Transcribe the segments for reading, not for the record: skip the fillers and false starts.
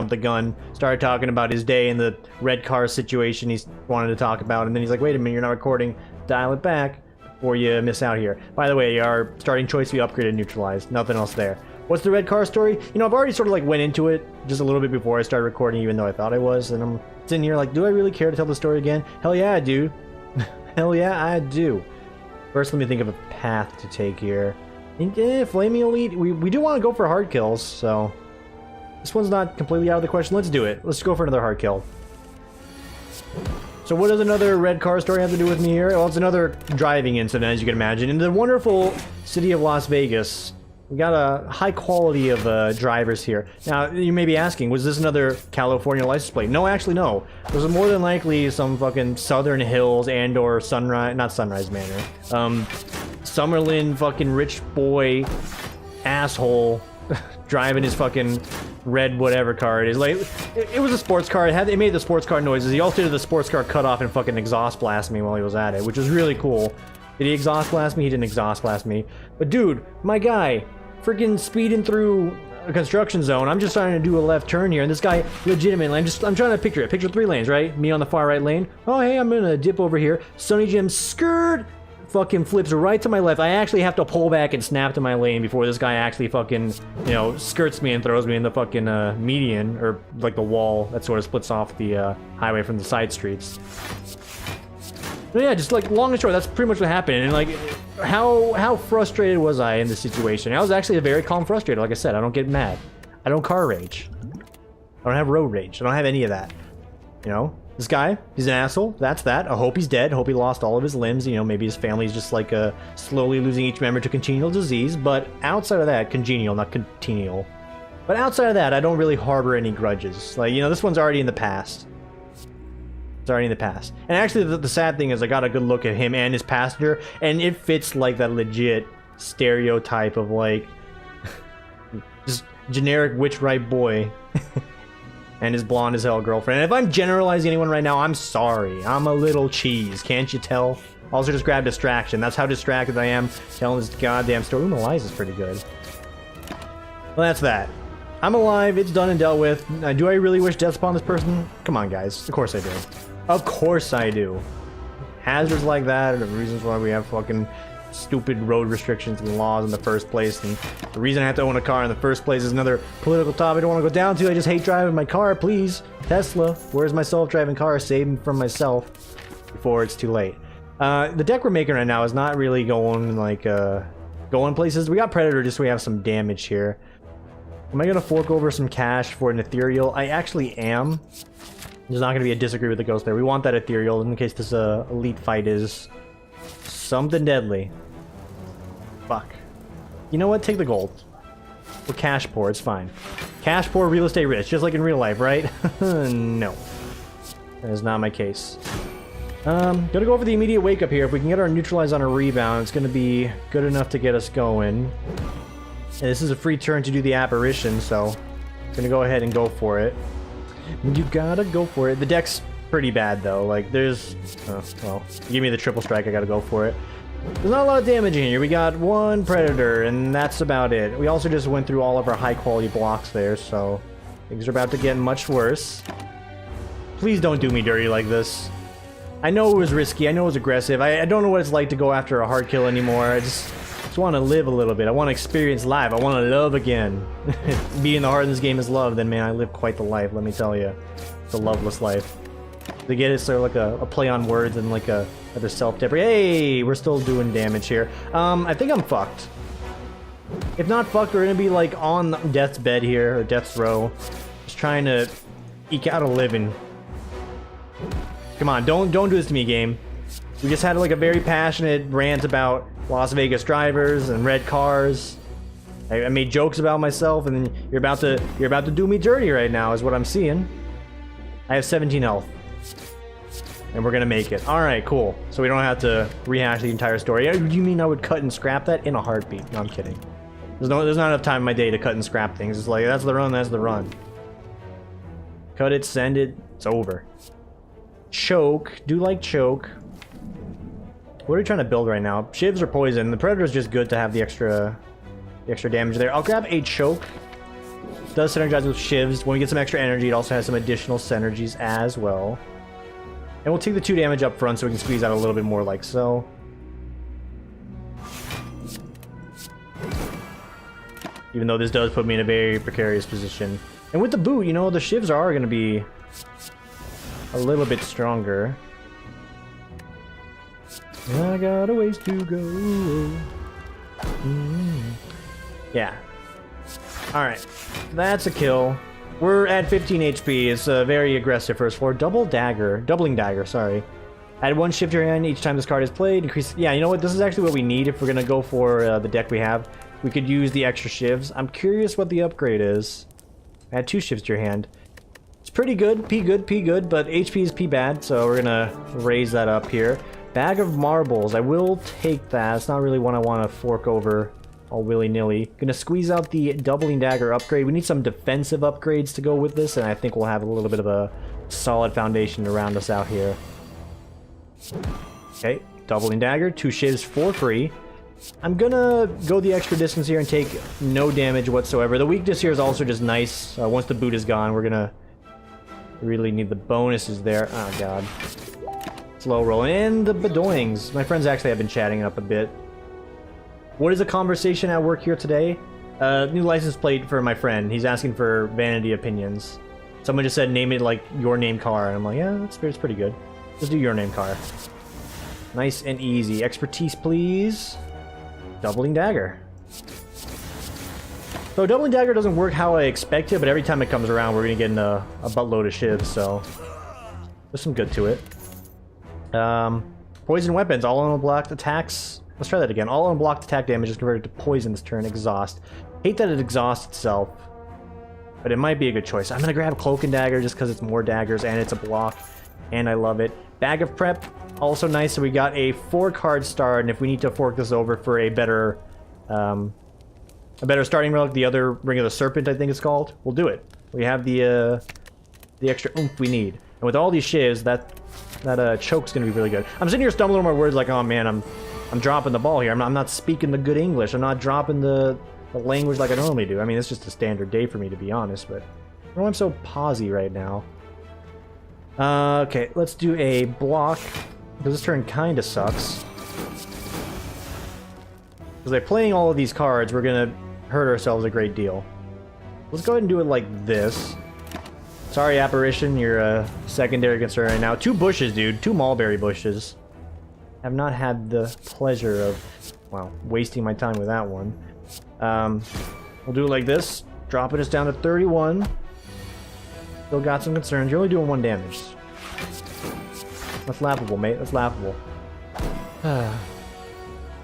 jumped the gun, started talking about his day and the red car situation he wanted to talk about, and then he's like, wait a minute, you're not recording, dial it back before you miss out here. By the way, our starting choice we upgraded neutralized, nothing else there. What's the red car story? You know, I've already sort of like went into it just a little bit before I started recording, even though I thought I was, and I'm sitting here like, do I really care to tell the story again? Hell yeah, I do. Hell yeah, I do. First, let me think of a path to take here. Flaming Elite, we do want to go for hard kills, so this one's not completely out of the question. Let's do it. Let's go for another hard kill. So what does another red car story have to do with me here? Well, it's another driving incident, as you can imagine. In the wonderful city of Las Vegas, we got a high quality of drivers here. Now, you may be asking, was this another California license plate? No, actually, no. It was more than likely some fucking Southern Hills and or Sunrise, not Sunrise Manor. Summerlin fucking rich boy asshole driving his fucking red whatever car it is. Like, it was a sports car. It made the sports car noises. He also did the sports car cut off and fucking exhaust blast me while he was at it, which was really cool. Did he exhaust blast me? He didn't exhaust blast me. But dude, my guy, freaking speeding through a construction zone. I'm just trying to do a left turn here, and this guy legitimately, I'm trying to picture it. Picture 3 lanes, right? Me on the far right lane. Oh, hey, I'm gonna dip over here. Sonny Jim skirt fucking flips right to my left. I actually have to pull back and snap to my lane before this guy actually fucking, you know, skirts me and throws me in the fucking median, or like the wall that sort of splits off the highway from the side streets. But yeah, just like long and short, that's pretty much what happened. And like, how frustrated was I in this situation? I was actually a very calm frustrated. Like I said, I don't get mad. I don't car rage. I don't have road rage. I don't have any of that. You know, this guy, he's an asshole. That's that. I hope he's dead. I hope he lost all of his limbs. You know, maybe his family's just like slowly losing each member to congenial disease. But outside of that, congenial, not continual. But outside of that, I don't really harbor any grudges. Like, you know, this one's already in the past. It's already in the past. And actually, the sad thing is I got a good look at him and his passenger, and it fits like that legit stereotype of like just generic witch-right boy and his blonde as hell girlfriend. And if I'm generalizing anyone right now, I'm sorry. I'm a little cheese, can't you tell? Also just grab distraction. That's how distracted I am telling this goddamn story. Ooh, Eliza's pretty good. Well, that's that. I'm alive, it's done and dealt with. Do I really wish death upon this person? Come on, guys. Of course I do. Of course I do. Hazards like that are the reasons why we have fucking stupid road restrictions and laws in the first place. And the reason I have to own a car in the first place is another political topic I don't want to go down to. I just hate driving my car, please. Tesla, where's my self-driving car? Save me from myself before it's too late. The deck we're making right now is not really going like going places. We got Predator just so we have some damage here. Am I gonna fork over some cash for an ethereal? I actually am. There's not gonna be a disagree with the ghost there. We want that ethereal in case this elite fight is something deadly. Fuck. You know what? Take the gold. We're cash poor. It's fine. Cash poor, real estate rich, just like in real life, right? No, that is not my case. Gonna go over the immediate wake up here. If we can get our neutralize on a rebound, it's gonna be good enough to get us going. And this is a free turn to do the apparition, so I'm gonna go ahead and go for it. You gotta go for it. The deck's pretty bad though. Like there's, well, give me the triple strike. I gotta go for it. There's not a lot of damage in here. We got one predator, and that's about it. We also just went through all of our high quality blocks there, so things are about to get much worse. Please don't do me dirty like this. I know it was risky. I know it was aggressive. I don't know what it's like to go after a hard kill anymore. I just want to live a little bit. I want to experience life. I want to love again. Being the heart in this game is love, then man, I live quite the life, let me tell you. It's a loveless life. To get it, sort of like a play on words and like a self-deprecate. Hey, we're still doing damage here. I think I'm fucked. If not fucked, we're gonna be like on death's bed here, or death's row. Just trying to eke out a living. Come on, don't do this to me, game. We just had like a very passionate rant about Las Vegas drivers and red cars. I made jokes about myself, and then you're about to do me dirty right now, is what I'm seeing. I have 17 health, and we're gonna make it. All right, cool. So we don't have to rehash the entire story. You mean I would cut and scrap that in a heartbeat? No, I'm kidding. There's not enough time in my day to cut and scrap things. It's like that's the run. That's the run. Cut it, send it. It's over. Choke. Do like choke. What are we trying to build right now? Shivs or poison? The Predator's just good to have the extra damage there. I'll grab a choke. does synergize with shivs. When we get some extra energy, it also has some additional synergies as well. And we'll take the 2 damage up front so we can squeeze out a little bit more like so. Even though this does put me in a very precarious position. And with the boot, you know, the shivs are going to be a little bit stronger. I got a ways to go. Yeah. Alright. That's a kill. We're at 15 HP. It's a very aggressive first floor. Doubling dagger, sorry. Add 1 shift to your hand each time this card is played. Increase. Yeah, you know what? This is actually what we need if we're gonna go for the deck we have. We could use the extra shivs. I'm curious what the upgrade is. Add 2 shivs to your hand. It's pretty good. P good, but HP is P bad, so we're gonna raise that up here. Bag of marbles. I will take that. It's not really one I want to fork over all willy-nilly. Gonna squeeze out the doubling dagger upgrade. We need some defensive upgrades to go with this, and I think we'll have a little bit of a solid foundation to round us out here. Okay, doubling dagger, 2 shivs for free. I'm gonna go the extra distance here and take no damage whatsoever. The weakness here is also just nice. Once the boot is gone, we're gonna really need the bonuses there. Oh god. Slow roll. And the bedoings. My friends actually have been chatting up a bit. What is the conversation at work here today? New license plate for my friend. He's asking for vanity opinions. Someone just said name it like your name car. And I'm like, yeah, that's pretty good. Just do your name car. Nice and easy. Expertise, please. Doubling dagger. So doubling dagger doesn't work how I expected, but every time it comes around, we're gonna get in a buttload of shivs, so there's some good to it. Poison weapons, all unblocked attacks. Let's try that again. All unblocked attack damage is converted to poison this turn. Exhaust. Hate that it exhausts itself, but it might be a good choice. I'm gonna grab Cloak and Dagger just because it's more daggers and it's a block, and I love it. Bag of Prep, also nice. So we got a 4-card start, and if we need to fork this over for a better starting relic, the other Ring of the Serpent, I think it's called, we'll do it. We have the extra oomph we need, and with all these shivs, that choke's gonna be really good. I'm sitting here stumbling over my words like, oh man, I'm dropping the ball here. I'm not speaking the good English. I'm not dropping the language like I normally do. I mean, it's just a standard day for me, to be honest, but I don't know why I'm so pausy right now. Okay, let's do a block, because this turn kind of sucks. Because by playing all of these cards, we're going to hurt ourselves a great deal. Let's go ahead and do it like this. Sorry, Apparition, you're a secondary concern right now. 2 bushes, dude. 2 mulberry bushes. Have not had the pleasure of, well, wasting my time with that one. We'll do it like this. Dropping us down to 31. Still got some concerns. You're only doing 1 damage. That's laughable, mate. That's laughable. Oh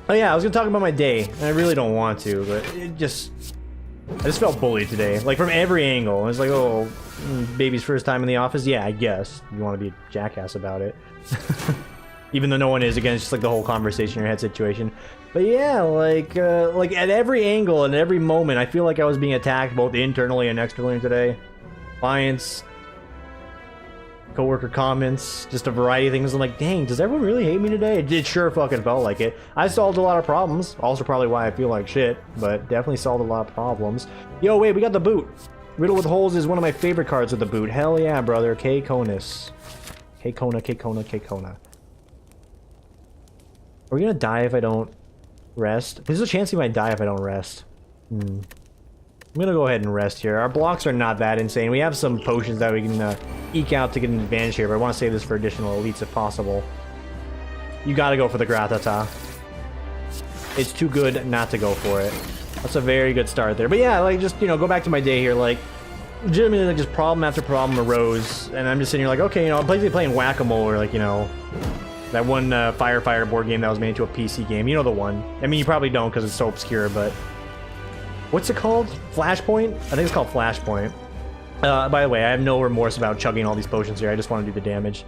yeah, I was gonna talk about my day, and I really don't want to, but I just felt bullied today. Like, from every angle. It's like, oh, baby's first time in the office? Yeah, I guess. You want to be a jackass about it. Even though no one is, again, it's just like the whole conversation in your head situation. But yeah, like at every angle and every moment, I feel like I was being attacked both internally and externally today. Clients, coworker comments, just a variety of things. I'm like, dang, does everyone really hate me today? It sure fucking felt like it. I solved a lot of problems. Also probably why I feel like shit, but definitely solved a lot of problems. Yo, wait, we got the boot. Riddle with Holes is one of my favorite cards with the boot. Hell yeah, brother. K-Conus. K-Kona, K-Kona, K-Kona. Are we gonna die if I don't rest? There's a chance we might die if I don't rest. I'm gonna go ahead and rest here. Our blocks are not that insane. We have some potions that we can eke out to get an advantage here, but I want to save this for additional elites if possible. You gotta go for the Gratata. It's too good not to go for it. That's a very good start there. But yeah, like, just, you know, go back to my day here, like, legitimately, like, just problem after problem arose, and I'm just sitting here like, okay, you know, I'm basically playing whack-a-mole, or, like, you know, that one Firefighter board game that was made into a PC game. You know the one. I mean, you probably don't because it's so obscure, but... What's it called? Flashpoint? I think it's called Flashpoint. By the way, I have no remorse about chugging all these potions here. I just want to do the damage.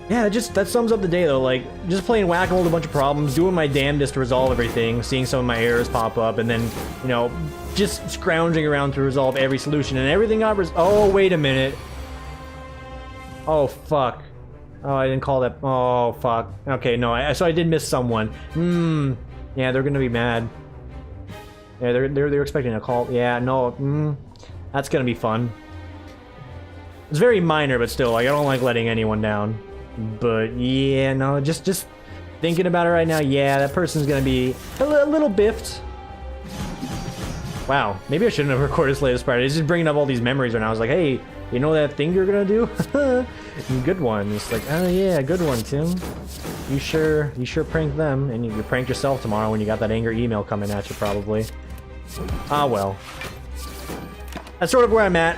Yeah, that sums up the day, though. Like, just playing whack-a-mole with a bunch of problems, doing my damnedest to resolve everything, seeing some of my errors pop up, and then, you know, just scrounging around to resolve every solution, and everything got oh, wait a minute. Oh, fuck. Oh, I didn't call that. Oh, fuck. Okay, no, so I did miss someone. Yeah, they're gonna be mad. Yeah, they're expecting a call. Yeah, no. That's gonna be fun. It's very minor, but still, like, I don't like letting anyone down. But yeah, no, just thinking about it right now, yeah, that person's gonna be a little biffed. Wow, maybe I shouldn't have recorded this latest part. It's just bringing up all these memories right now. I was like, hey, you know that thing you're gonna do? Good one. It's like, oh yeah, good one, Tim. You sure pranked them, and you pranked yourself tomorrow when you got that angry email coming at you, probably. Ah, well. That's sort of where I'm at.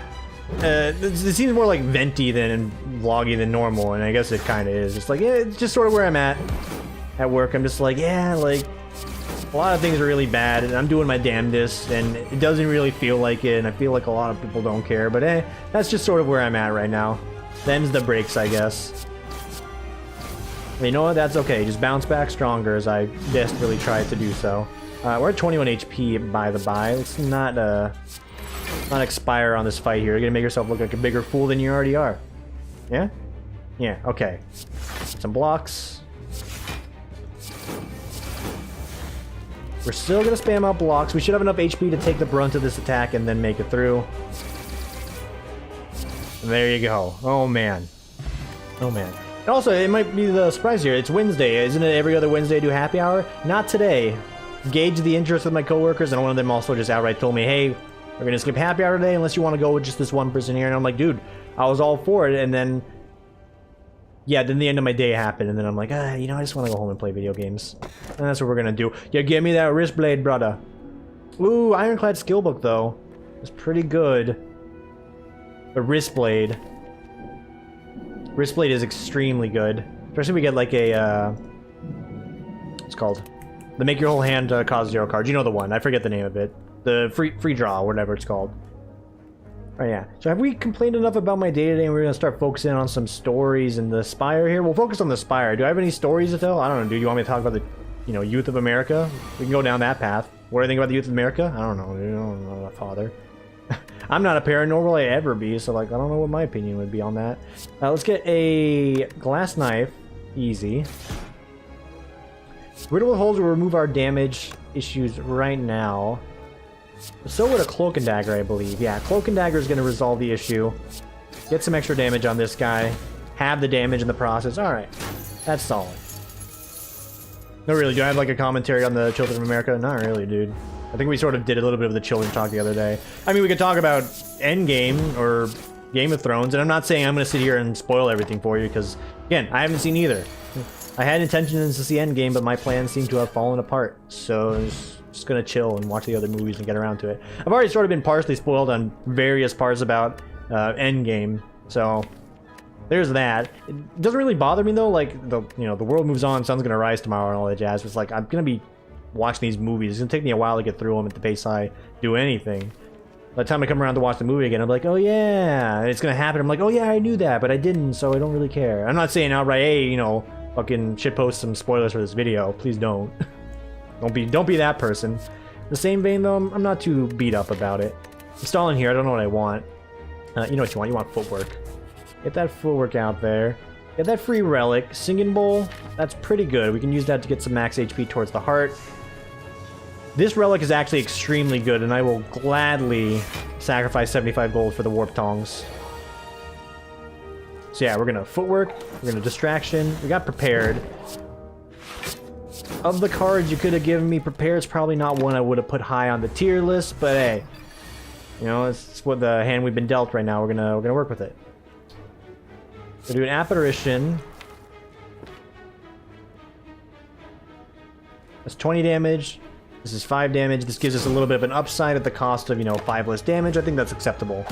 It seems more like venty than vloggy than normal, and I guess it kind of is. It's like, yeah, it's just sort of where I'm at work. I'm just like, yeah, like, a lot of things are really bad, and I'm doing my damnedest, and it doesn't really feel like it, and I feel like a lot of people don't care, but that's just sort of where I'm at right now. Them's the breaks, I guess. But you know what? That's okay. Just bounce back stronger, as I desperately tried to do so. We're at 21 HP, by the by. Let's not expire on this fight here. You're gonna make yourself look like a bigger fool than you already are. Yeah? Yeah, okay. Some blocks. We're still gonna spam out blocks. We should have enough HP to take the brunt of this attack and then make it through. There you go. Oh man. Oh man. And also, it might be the surprise here. It's Wednesday. Isn't it every other Wednesday I do happy hour? Not today. Gauge the interest with my coworkers, and one of them also just outright told me, hey, we're gonna skip happy hour today unless you want to go with just this one person here. And I'm like, dude, I was all for it, and then yeah, then the end of my day happened, and then I'm like, you know, I just want to go home and play video games. And that's what we're gonna do. Yeah, give me that wrist blade, brother. Ooh, Ironclad skill book, though. It's pretty good. The wrist blade. Wrist blade is extremely good. Especially if we get, like, a, what's it called? The make your whole hand cause 0 cards. You know the one. I forget the name of it. The free draw, or whatever it's called. Oh yeah. So have we complained enough about my day today, and we're gonna start focusing on some stories in the Spire here? We'll focus on the Spire. Do I have any stories to tell? I don't know. Do you want me to talk about the, you know, youth of America? We can go down that path. What do I think about the youth of America? I don't know. Dude. I don't know, father. I'm not a parent, nor will I ever be. So like, I don't know what my opinion would be on that. Let's get a glass knife. Easy. Riddle holes will remove our damage issues right now. So would a Cloak and Dagger, I believe. Yeah, Cloak and Dagger is going to resolve the issue. Get some extra damage on this guy. Have the damage in the process. Alright. That's solid. No, really, do I have like a commentary on the Children of America? Not really, dude. I think we sort of did a little bit of the children talk the other day. I mean, we could talk about Endgame or Game of Thrones, and I'm not saying I'm going to sit here and spoil everything for you, because, again, I haven't seen either. I had intentions to see Endgame, but my plans seem to have fallen apart, so I was just gonna chill and watch the other movies and get around to it. I've already sort of been partially spoiled on various parts about Endgame, so there's that. It doesn't really bother me though. Like the world moves on, sun's gonna rise tomorrow, and all that jazz. It's like I'm gonna be watching these movies. It's gonna take me a while to get through them at the pace I do anything. By the time I come around to watch the movie again, I'm like, oh yeah, and it's gonna happen. I'm like, oh yeah, I knew that, but I didn't, so I don't really care. I'm not saying outright, hey, you know, fucking shitpost some spoilers for this video. Please don't. Don't be that person. The same vein though, I'm not too beat up about it. Installing here, I don't know what I want. You know what you want? You want footwork. Get that footwork out there. Get that free relic. Singing bowl, that's pretty good. We can use that to get some max HP towards the heart. This relic is actually extremely good, and I will gladly sacrifice 75 gold for the warp tongs. So yeah, we're gonna footwork, we're gonna distraction, we got prepared. Of the cards you could have given me, prepared's probably not one I would have put high on the tier list, but hey, you know, it's what the hand we've been dealt right now. We're gonna work with it. We'll do an apparition. That's 20 damage. This is 5 damage. This gives us a little bit of an upside at the cost of, you know, 5 less damage. I think that's acceptable.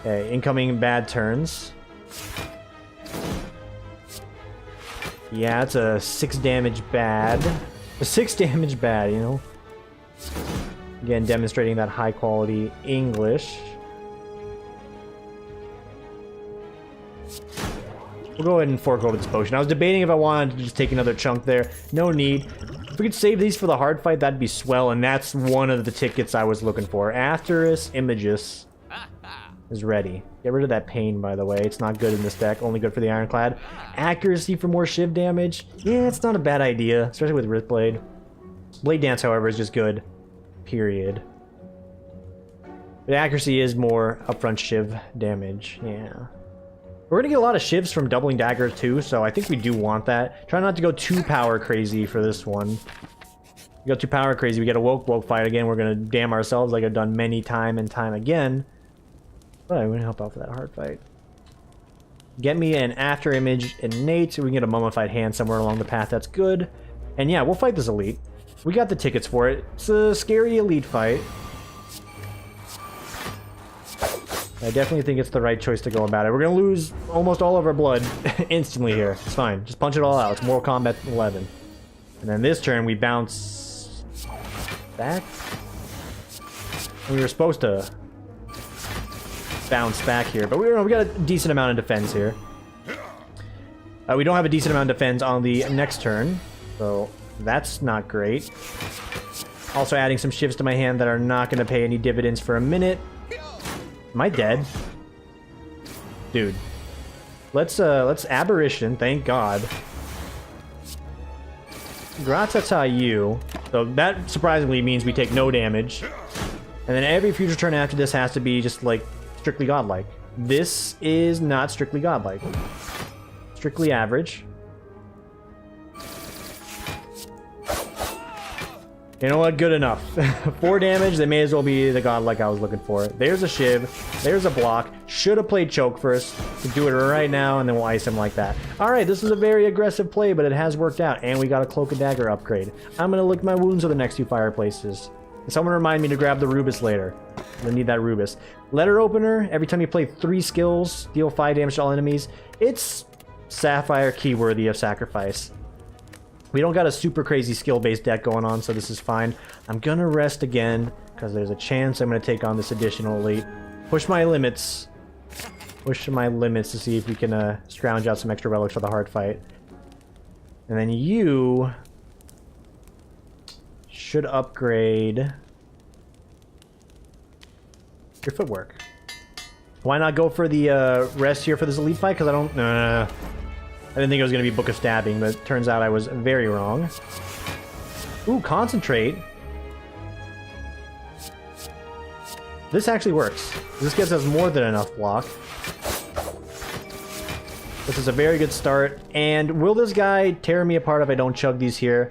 Okay, incoming bad turns. Yeah, it's a 6 damage bad. A 6 damage bad, you know? Again, demonstrating that high quality English. We'll go ahead and fork over this potion. I was debating if I wanted to just take another chunk there. No need. If we could save these for the hard fight, that'd be swell, and that's one of the tickets I was looking for. Asteris Imagus is ready. Get rid of that pain, by the way. It's not good in this deck. Only good for the Ironclad. Accuracy for more shiv damage. Yeah, it's not a bad idea, especially with Wrist Blade. Blade Dance, however, is just good. Period. But accuracy is more upfront shiv damage. Yeah. We're gonna get a lot of shivs from doubling dagger too, so I think we do want that. Try not to go too power crazy for this one. If we go too power crazy, we get a woke fight again. We're gonna damn ourselves like I've done many time and time again. But I'm gonna help out for that hard fight. Get me an after image innate, so we can get a mummified hand somewhere along the path. That's good. And yeah, we'll fight this elite. We got the tickets for it. It's a scary elite fight. I definitely think it's the right choice to go about it. We're gonna lose almost all of our blood instantly here. It's fine. Just punch it all out. It's Mortal Kombat 11. And then this turn, we bounce back. We were supposed to bounce back here, but we got a decent amount of defense here. We don't have a decent amount of defense on the next turn, so that's not great. Also adding some shifts to my hand that are not going to pay any dividends for a minute. Am I dead? Dude. Let's Aspiration, thank God. Gratata you. So that surprisingly means we take no damage. And then every future turn after this has to be just like strictly godlike. This is not strictly godlike. Strictly average. You know what? Good enough. 4 damage, they may as well be the godlike I was looking for. There's a shiv. There's a block. Should have played choke first. To do it right now, and then we'll ice him like that. Alright, this is a very aggressive play, but it has worked out. And we got a Cloak and Dagger upgrade. I'm going to lick my wounds with the next 2 fireplaces. And someone remind me to grab the Rubus later. I need that Rubus. Letter Opener. Every time you play 3 skills, deal 5 damage to all enemies. It's Sapphire key worthy of sacrifice. We don't got a super crazy skill-based deck going on, so this is fine. I'm gonna rest again, because there's a chance I'm gonna take on this additional elite. Push my limits. Push my limits to see if we can scrounge out some extra relics for the hard fight. And then you should upgrade your footwork. Why not go for the rest here for this elite fight? Because I don't... I didn't think it was going to be Book of Stabbing, but it turns out I was very wrong. Ooh, Concentrate. This actually works. This gives us more than enough block. This is a very good start. And will this guy tear me apart if I don't chug these here?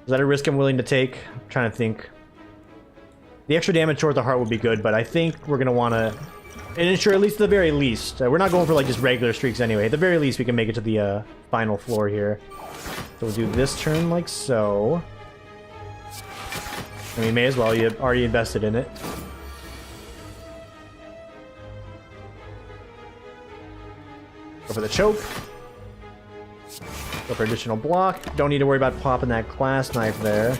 Is that a risk I'm willing to take? I'm trying to think. The extra damage towards the heart would be good, but I think we're going to want to... and ensure, at least at the very least, we're not going for like just regular streaks anyway. At the very least, we can make it to the final floor here. So we'll do this turn like so. And we may as well, you already invested in it. Go for the choke. Go for additional block. Don't need to worry about popping that glass knife there.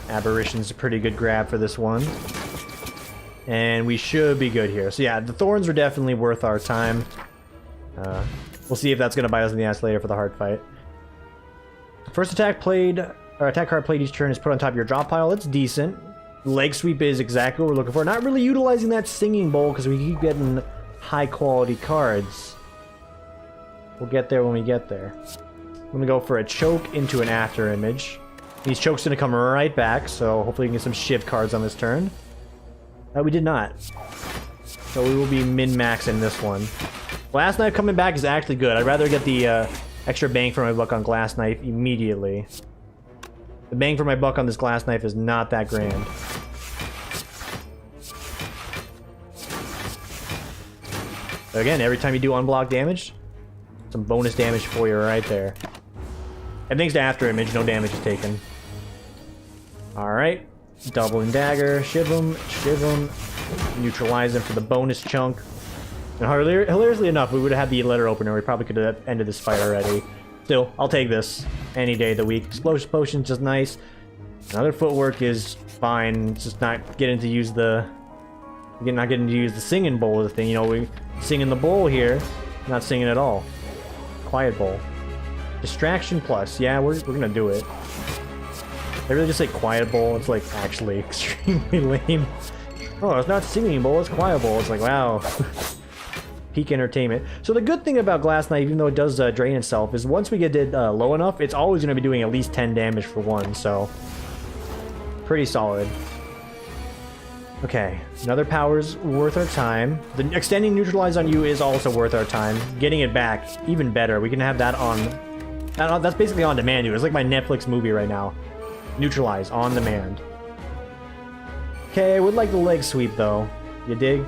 Aberration's a pretty good grab for this one. And we should be good here. So yeah, the thorns are definitely worth our time. We'll see if that's going to bite us in the ass later for the hard fight. First attack played, or attack card played each turn is put on top of your drop pile. That's decent. Leg sweep is exactly what we're looking for. Not really utilizing that singing bowl because we keep getting high quality cards. We'll get there when we get there. I'm going to go for a choke into an after image. These chokes going to come right back, so hopefully we can get some shiv cards on this turn. We did not. So we will be min-maxing this one. Glass Knife coming back is actually good. I'd rather get the extra bang for my buck on Glass Knife immediately. The bang for my buck on this Glass Knife is not that grand. But again, every time you do unblock damage, some bonus damage for you right there. And thanks to After Image, no damage is taken. Alright. Doubling Dagger. Shiv him. Neutralize him for the bonus chunk. And hilariously enough, we would have had the letter opener. We probably could have ended this fight already. Still, I'll take this any day of the week. Explosion Potion's just nice. Another footwork is fine. It's just not getting to use the... not getting to use the singing bowl of the thing. You know, we sing in the bowl here. Not singing at all. Quiet bowl. Distraction plus. Yeah, we're gonna do it. They really just say quiet bowl. It's like actually extremely lame. Oh, it's not singing bowl, it's quiet bowl. It's like, wow. peak entertainment. So the good thing about Glass Knife, even though it does drain itself, is once we get it low enough, it's always going to be doing at least 10 damage for one, so pretty solid. Okay, another power's worth our time. The extending neutralize on you is also worth our time. Getting it back, even better. We can have that on... that's basically on demand, dude. It's like my Netflix movie right now. Neutralize, on demand. Okay, I would like the leg sweep, though. You dig?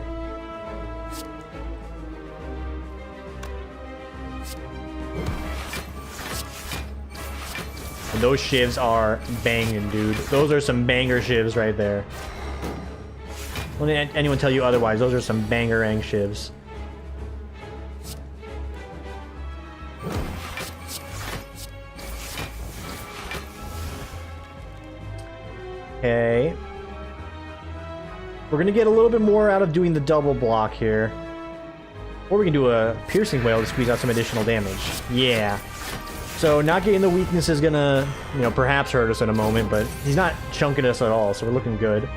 And those shivs are banging, dude. Those are some banger shivs right there. Don't let anyone tell you otherwise. Those are some bangerang shivs. Okay. We're gonna get a little bit more out of doing the double block here. Or we can do a piercing wail to squeeze out some additional damage. Yeah. So not getting the weakness is gonna, you know, perhaps hurt us in a moment, but he's not chunking us at all, so we're looking good.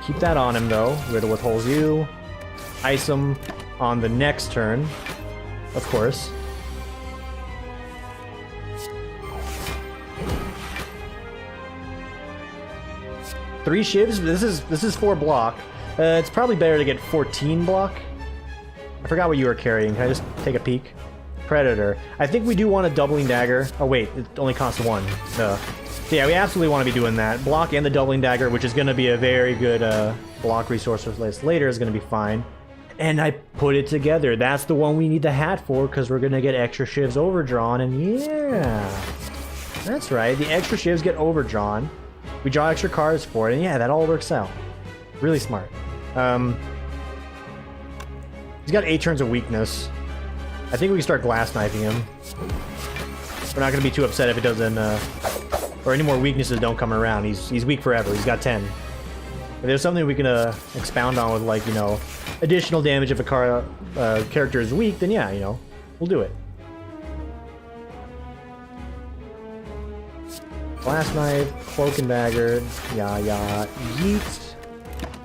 Keep that on him, though. Riddle withholds you. Ice him on the next turn, of course. Three shivs. This is 4 block. It's probably better to get 14 block. I forgot what you were carrying. Can I just take a peek? Predator. I think we do want a doubling dagger. Oh wait, it only costs 1. So yeah, we absolutely want to be doing that. Block and the doubling dagger, which is going to be a very good block resource list later, is going to be fine. And I put it together. That's the one we need the hat for, because we're going to get extra shivs overdrawn. And yeah, that's right. The extra shivs get overdrawn. We draw extra cards for it, and yeah, that all works out. Really smart. He's got 8 turns of weakness. I think we can start glass knifing him. We're not going to be too upset if it doesn't, or any more weaknesses don't come around. He's weak forever. He's got 10. If there's something we can expound on with, like, you know, additional damage if a character is weak, then yeah, you know, we'll do it. Glass knife, cloak and dagger, yeah, yeet.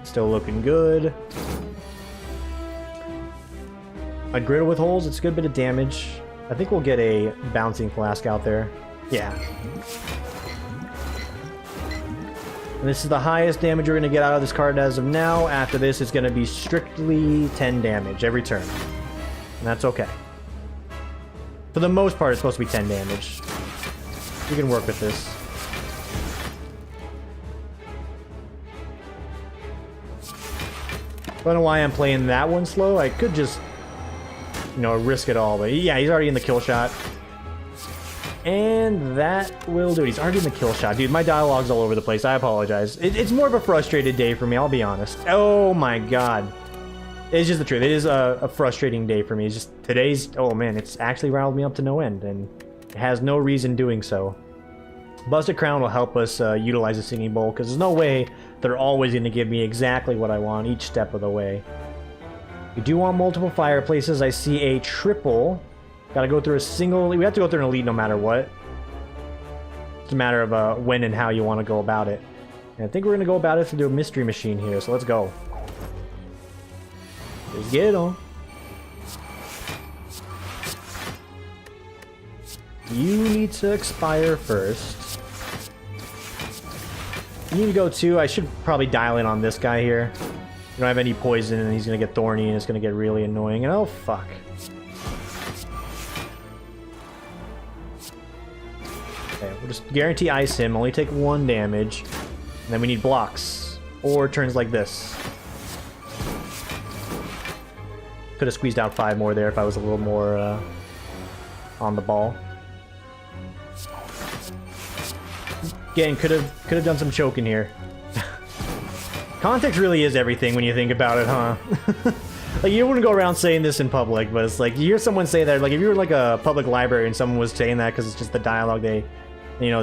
Still looking good. A griddle with holes, it's a good bit of damage. I think we'll get a bouncing flask out there. Yeah. And this is the highest damage we're going to get out of this card as of now. After this, it's going to be strictly 10 damage every turn. And that's okay. For the most part, it's supposed to be 10 damage. We can work with this. I don't know why I'm playing that one slow. I could just, you know, risk it all. But yeah, he's already in the kill shot. And that will do it. He's already in the kill shot. Dude, my dialogue's all over the place. I apologize. It's more of a frustrated day for me, I'll be honest. Oh my god. It's just the truth. It is a frustrating day for me. It's just today's... Oh man, it's actually riled me up to no end. And it has no reason doing so. Busted Crown will help us utilize the Singing Bowl, because there's no way they're always going to give me exactly what I want each step of the way. We do want multiple fireplaces. I see a triple. Gotta go through a single... We have to go through an elite no matter what. It's a matter of when and how you want to go about it. And I think we're going to go about it through a mystery machine here, so let's go. Let's get on. You need to expire first. You need to go too. I should probably dial in on this guy here. We don't have any poison, and he's going to get thorny, and it's going to get really annoying. And oh, fuck. Okay, we'll just guarantee ice him, only take 1 damage. And then we need blocks. Or turns like this. Could have squeezed out 5 more there if I was a little more on the ball. Again, could have done some choking here. Context really is everything when you think about it, huh? Like, you wouldn't go around saying this in public, but it's like, you hear someone say that, like, if you were like a public library and someone was saying that because it's just the dialogue they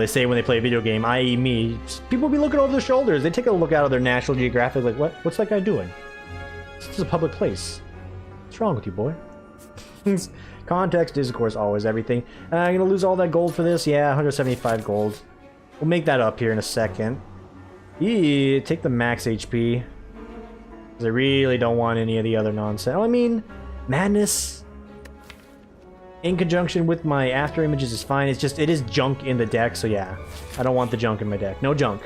say when they play a video game, i.e. me, people would be looking over their shoulders. They take a look out of their National Geographic, like, what's that guy doing? This is a public place. What's wrong with you, boy? Context is, of course, always everything. I'm gonna lose all that gold for this? Yeah, 175 gold. We'll make that up here in a second. Take the max HP. Because I really don't want any of the other nonsense. I mean, Madness in conjunction with my after images is fine. It's just, it is junk in the deck, so yeah. I don't want the junk in my deck. No junk.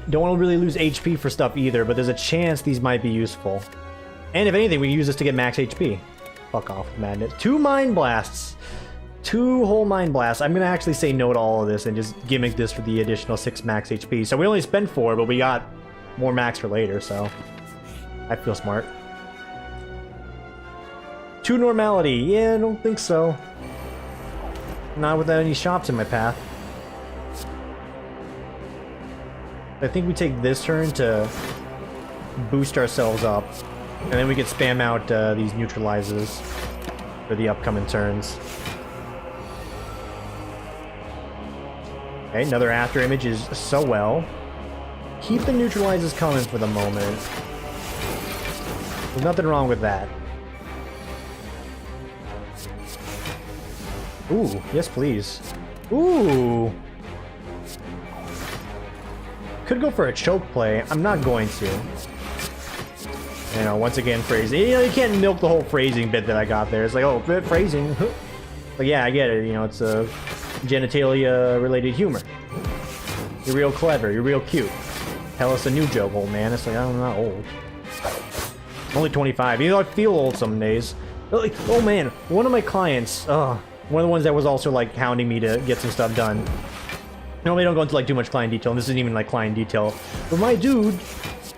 Don't want to really lose HP for stuff either, but there's a chance these might be useful. And if anything, we can use this to get max HP. Fuck off with Madness. 2 Mind Blasts. 2 whole Mind Blasts. I'm going to actually say no to all of this and just gimmick this for the additional 6 max HP. So we only spent 4, but we got more max for later, so I feel smart. 2 Normality. Yeah, I don't think so. Not without any shops in my path. I think we take this turn to boost ourselves up, and then we can spam out these neutralizes for the upcoming turns. Okay, another after image is so well. Keep the neutralizes coming for the moment. There's nothing wrong with that. Ooh, yes please. Ooh! Could go for a choke play. I'm not going to. You know, once again, phrasing. You know, you can't milk the whole phrasing bit that I got there. It's like, oh, phrasing. But yeah, I get it. You know, it's a genitalia-related humor. You're real clever. You're real cute. Tell us a new joke, old man. It's like, I'm not old. I'm only 25. You know, I feel old some days. Like, oh man, one of my clients, one of the ones that was also like hounding me to get some stuff done. Normally I don't go into like too much client detail, and this isn't even like client detail. But my dude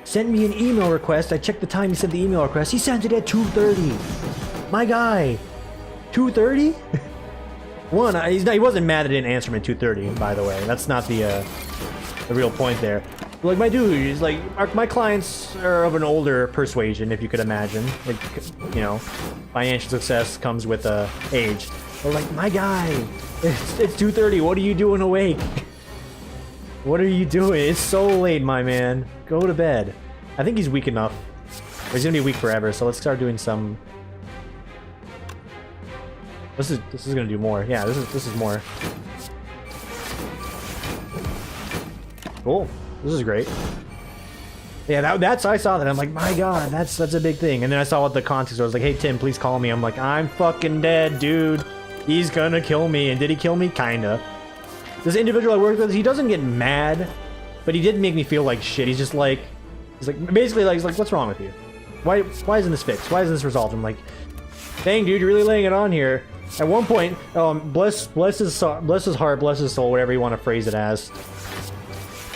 sent me an email request. I checked the time he sent the email request. He sent it at 2:30. My guy, 2:30. He wasn't mad I didn't answer him at 2:30. By the way, that's not the real point there. But, like my dude, he's like my clients are of an older persuasion, if you could imagine. Like, you know, financial success comes with age. But like my guy, it's 2:30. What are you doing awake? What are you doing? It's so late, my man. Go to bed. I think he's weak enough. He's gonna be weak forever, so let's start doing some... This is gonna do more. Yeah, this is more. Cool. This is great. Yeah, that's I saw that. I'm like, my god, that's a big thing. And then I saw what the context was. I was like, hey Tim, please call me. I'm like, I'm fucking dead, dude. He's gonna kill me. And did he kill me? Kinda. This individual I worked with, he doesn't get mad, but he did make me feel like shit. He's like basically like, he's like, what's wrong with you? Why isn't this fixed? Why isn't this resolved? I'm like, dang dude, you're really laying it on here. At one point, bless his heart, bless his soul, whatever you want to phrase it as.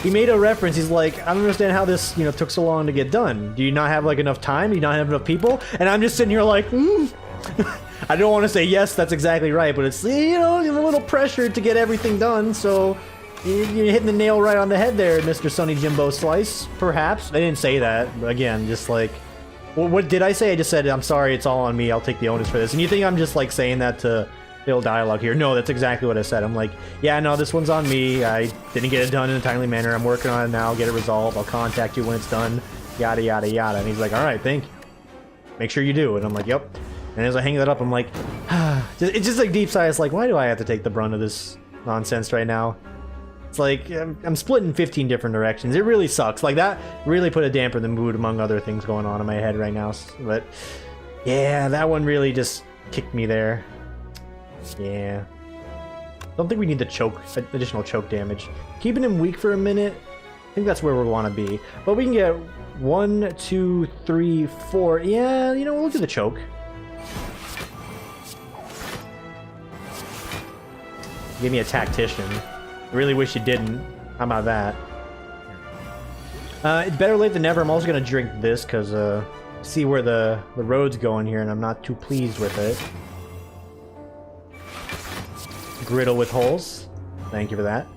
He made a reference. He's like, I don't understand how this, you know, took so long to get done. Do you not have like enough time? Do you not have enough people? And I'm just sitting here like, I don't want to say yes, that's exactly right, but it's, you know, a little pressure to get everything done, so you're hitting the nail right on the head there, Mr. Sonny Jimbo Slice, perhaps. I didn't say that, but again, just like, well, what did I say? I just said, I'm sorry, it's all on me, I'll take the onus for this. And you think I'm just like saying that to fill dialogue here? No, that's exactly what I said. I'm like, yeah, no, this one's on me, I didn't get it done in a timely manner, I'm working on it now, get it resolved, I'll contact you when it's done, yada yada yada. And he's like, alright, thank you. Make sure you do. And I'm like, yep. And as I hang that up, I'm like, it's just like deep sigh. It's like, why do I have to take the brunt of this nonsense right now? It's like, I'm split in 15 different directions. It really sucks. Like, that really put a damper in the mood, among other things going on in my head right now. But, yeah, that one really just kicked me there. Yeah. Don't think we need the choke, additional choke damage. Keeping him weak for a minute, I think that's where we want to be. But we can get 1, 2, 3, 4. Yeah, you know, we'll do the choke. Give me a tactician. I really wish you didn't. How about that? It's better late than never. I'm also gonna drink this because see where the road's going here, and I'm not too pleased with it. Griddle with holes. Thank you for that.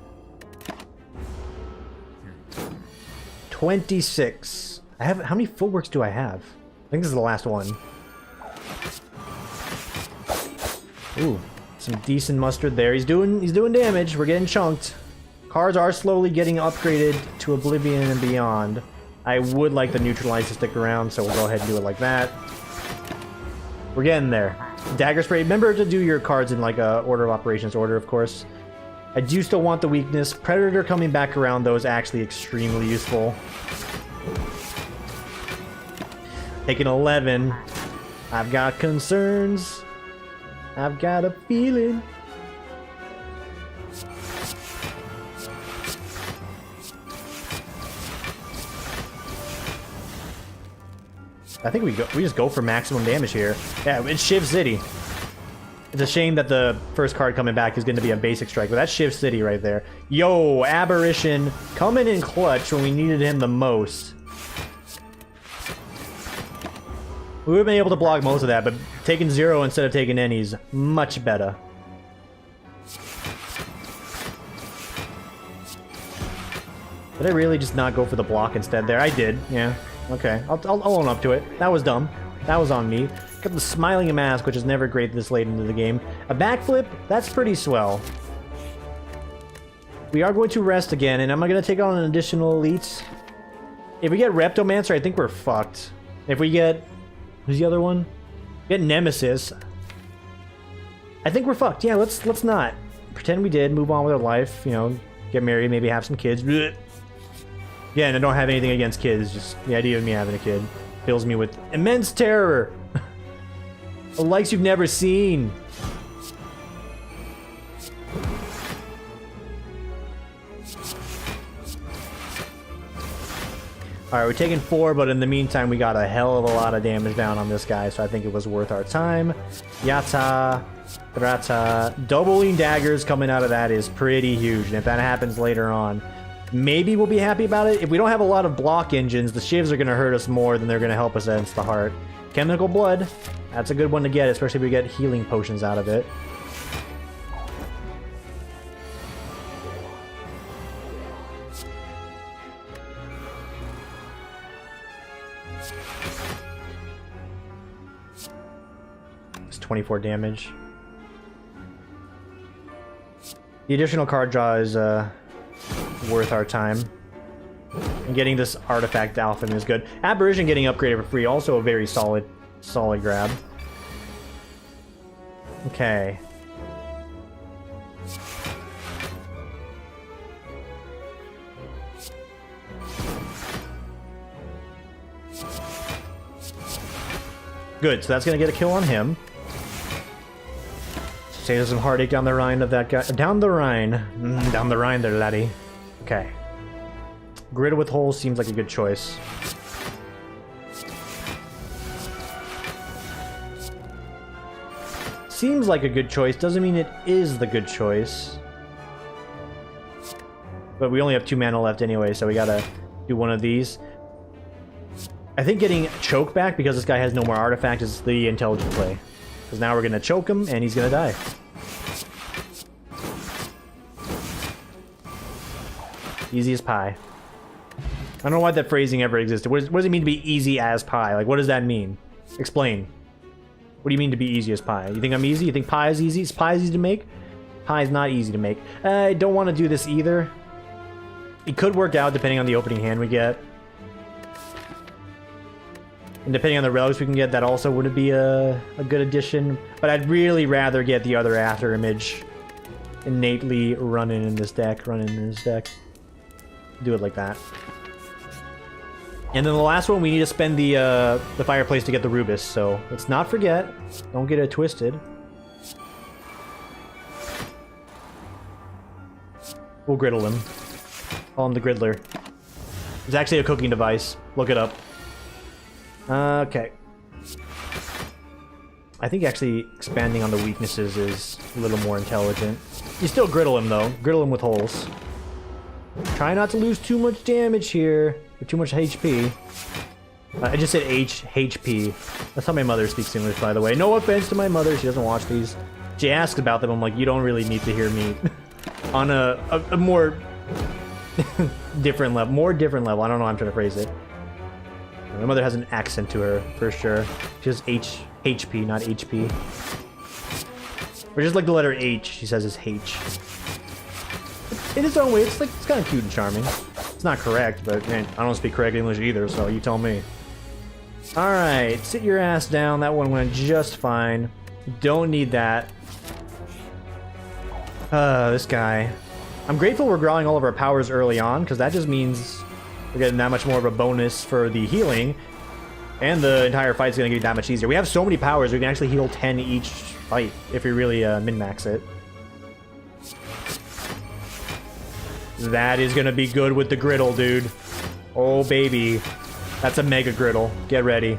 26. I have, how many footworks do I have? I think this is the last one. Ooh. Some decent mustard there. He's doing damage. We're getting chunked. Cards are slowly getting upgraded to Oblivion and beyond. I would like the neutralize to stick around, so we'll go ahead and do it like that. We're getting there. Dagger spray. Remember to do your cards in like a order of operations order, of course. I do still want the weakness. Predator coming back around though is actually extremely useful. Taking 11. I've got concerns. I've got a feeling. I think we just go for maximum damage here. Yeah, it's Shiv City. It's a shame that the first card coming back is going to be a basic strike, but that's Shiv City right there. Yo, Aspiration coming in clutch when we needed him the most. We would have been able to block most of that, but taking 0 instead of taking any is much better. Did I really just not go for the block instead there? I did, yeah. Okay, I'll own up to it. That was dumb. That was on me. Got the smiling mask, which is never great this late into the game. A backflip, that's pretty swell. We are going to rest again, and am I going to take on an additional elite? If we get Reptomancer, I think we're fucked. If we get... Who's the other one? Get Nemesis. I think we're fucked. Yeah, let's not. Pretend we did, move on with our life, you know, get married, maybe have some kids. Blech. Yeah, and I don't have anything against kids, just the idea of me having a kid fills me with immense terror. The likes you've never seen. Alright, we're taking 4, but in the meantime, we got a hell of a lot of damage down on this guy, so I think it was worth our time. Yata, Rata. Doubling daggers coming out of that is pretty huge, and if that happens later on, maybe we'll be happy about it. If we don't have a lot of block engines, the shivs are going to hurt us more than they're going to help us against the heart. Chemical blood, that's a good one to get, especially if we get healing potions out of it. It's 24 damage. The additional card draw is worth our time. And getting this artifact alpha is good. Aspiration getting upgraded for free, also a very solid grab. Okay. Good, so that's gonna get a kill on him. Save some heartache down the Rhine of that guy. Down the Rhine. Down the Rhine there, laddie. Okay. Grid with holes seems like a good choice. Seems like a good choice, doesn't mean it is the good choice. But we only have 2 mana left anyway, so we gotta do one of these. I think getting choke back because this guy has no more artifact is the intelligent play. Because now we're gonna choke him and he's gonna die. Easy as pie. I don't know why that phrasing ever existed. What does it mean to be easy as pie? Like, what does that mean? Explain. What do you mean to be easy as pie? You think I'm easy? You think pie is easy? Is pie easy to make? Pie is not easy to make. I don't want to do this either. It could work out depending on the opening hand we get. And depending on the relics we can get, that also would be a good addition. But I'd really rather get the other after image innately running in this deck. Do it like that. And then the last one, we need to spend the fireplace to get the Rubus, so let's not forget. Don't get it twisted. We'll griddle him. Call him the Griddler. It's actually a cooking device. Look it up. Okay. I think actually expanding on the weaknesses is a little more intelligent. You still griddle him, though. Griddle him with holes. Try not to lose too much damage here, or too much HP. I just said HP. That's how my mother speaks English, by the way. No offense to my mother, she doesn't watch these. She asks about them, I'm like, you don't really need to hear me. On a more different level. More different level, I don't know how I'm trying to phrase it. My mother has an accent to her, for sure. She has HP, not HP. Or just like the letter H, she says it's H. In its own way, it's kind of cute and charming. It's not correct, but man, I don't speak correct English either, so you tell me. Alright, sit your ass down. That one went just fine. Don't need that. This guy. I'm grateful we're growing all of our powers early on, because that just means we're getting that much more of a bonus for the healing. And the entire fight's gonna get that much easier. We have so many powers, we can actually heal 10 each fight if we really min-max it. That is gonna be good with the griddle, dude. Oh, baby. That's a mega griddle. Get ready.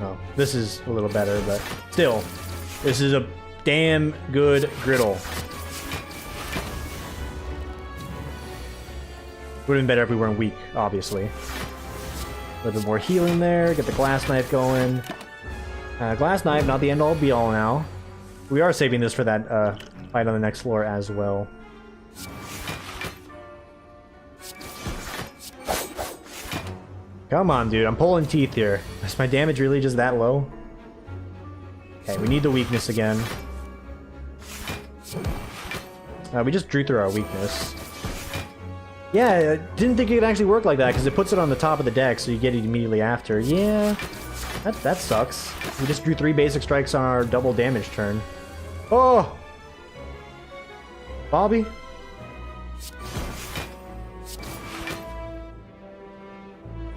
Oh, this is a little better, but still, this is a damn good griddle. Would have been better if we weren't weak, obviously. A little bit more healing there, get the glass knife going. Glass knife, not the end-all be-all now. We are saving this for that fight on the next floor as well. Come on, dude, I'm pulling teeth here. Is my damage really just that low? Okay, we need the weakness again. We just drew through our weakness. Yeah, I didn't think it could actually work like that, because it puts it on the top of the deck, so you get it immediately after. Yeah, that sucks. We just drew 3 basic strikes on our double damage turn. Oh! Bobby?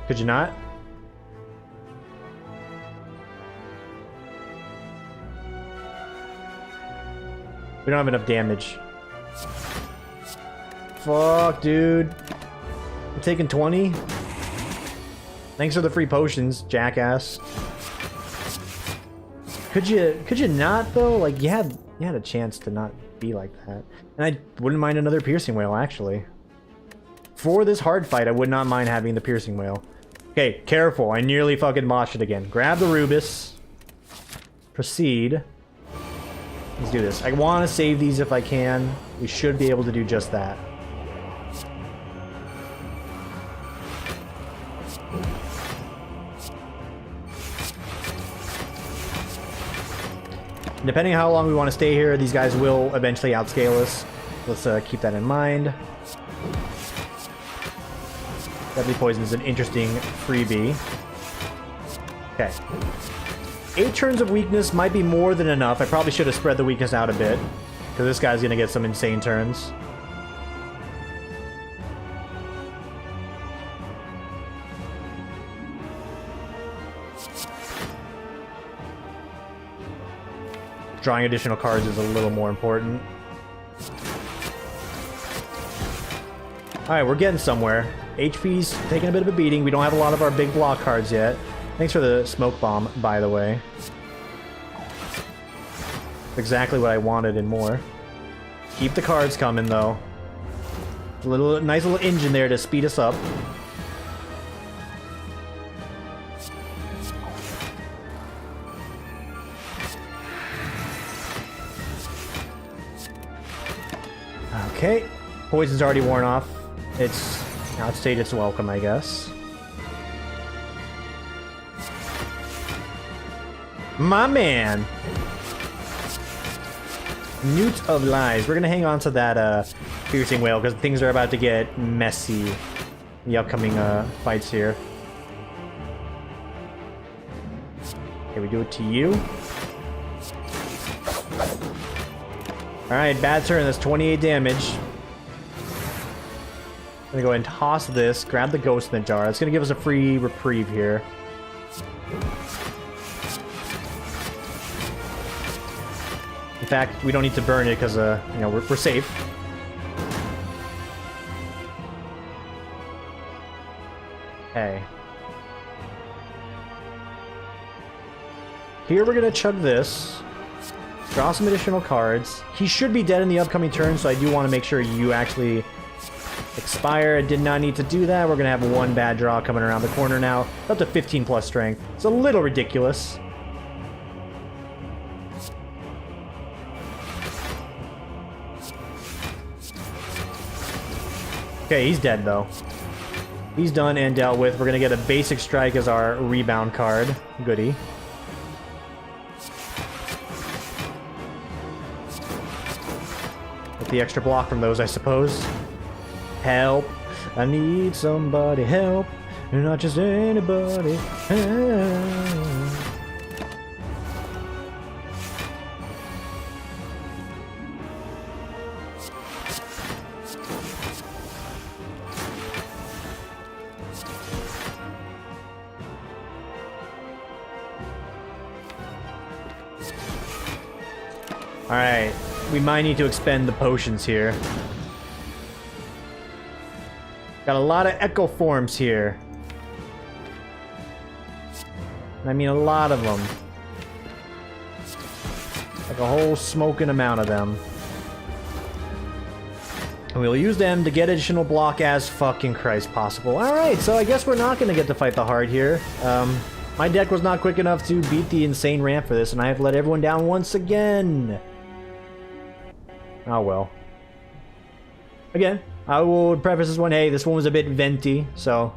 Could you not? We don't have enough damage. Fuck, dude. I'm taking 20. Thanks for the free potions, jackass. Could you not though? Like you had a chance to not be like that. And I wouldn't mind another piercing whale actually. For this hard fight, I would not mind having the piercing whale. Okay, careful. I nearly fucking botched it again. Grab the Rubus. Proceed. Let's do this. I want to save these if I can. We should be able to do just that. Depending on how long we want to stay here, these guys will eventually outscale us. Let's keep that in mind. Deadly Poison is an interesting freebie. Okay. 8 turns of weakness might be more than enough. I probably should have spread the weakness out a bit, because this guy's going to get some insane turns. Drawing additional cards is a little more important. Alright, we're getting somewhere. HP's taking a bit of a beating. We don't have a lot of our big block cards yet. Thanks for the smoke bomb, by the way. Exactly what I wanted and more. Keep the cards coming, though. Nice little engine there to speed us up. Okay, poison's already worn off. It's outstayed its welcome, I guess. My man! Newt of Lies. We're gonna hang on to that piercing whale because things are about to get messy in the upcoming fights here. Okay, we do it to you. Alright, bad turn. That's 28 damage. I'm gonna go ahead and toss this, grab the ghost in the jar. That's gonna give us a free reprieve here. In fact, we don't need to burn it because, you know, we're safe. Okay. Here we're gonna chug this. Draw some additional cards. He should be dead in the upcoming turn, so I do want to make sure you actually expire. I did not need to do that. We're going to have one bad draw coming around the corner now. Up to 15 plus strength. It's a little ridiculous. Okay, he's dead though. He's done and dealt with. We're going to get a basic strike as our rebound card. Goodie. The extra block from those, I suppose. Help. I need somebody help. Not just anybody. Help. Alright, we might need to expend the potions here. Got a lot of echo forms here. I mean, a lot of them. Like a whole smoking amount of them. And we'll use them to get additional block as fucking Christ possible. Alright, so I guess we're not going to get to fight the hard here. My deck was not quick enough to beat the insane ramp for this, and I have let everyone down once again. Oh well. Again, I will preface this one, hey, this one was a bit venti, so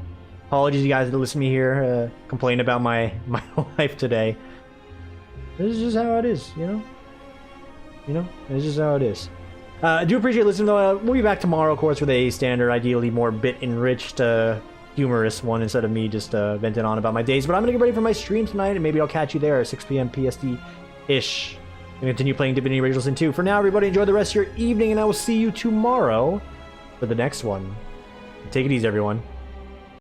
apologies you guys that listen to me here complain about my life today. This is just how it is, you know? You know? This is just how it is. I do appreciate listening, though. We'll be back tomorrow, of course, with a standard, ideally more bit-enriched, humorous one instead of me just venting on about my days. But I'm going to get ready for my stream tonight, and maybe I'll catch you there at 6 p.m. PST-ish. And continue playing Divinity Original Sin 2. For now, everybody, enjoy the rest of your evening, and I will see you tomorrow for the next one. Take it easy, everyone.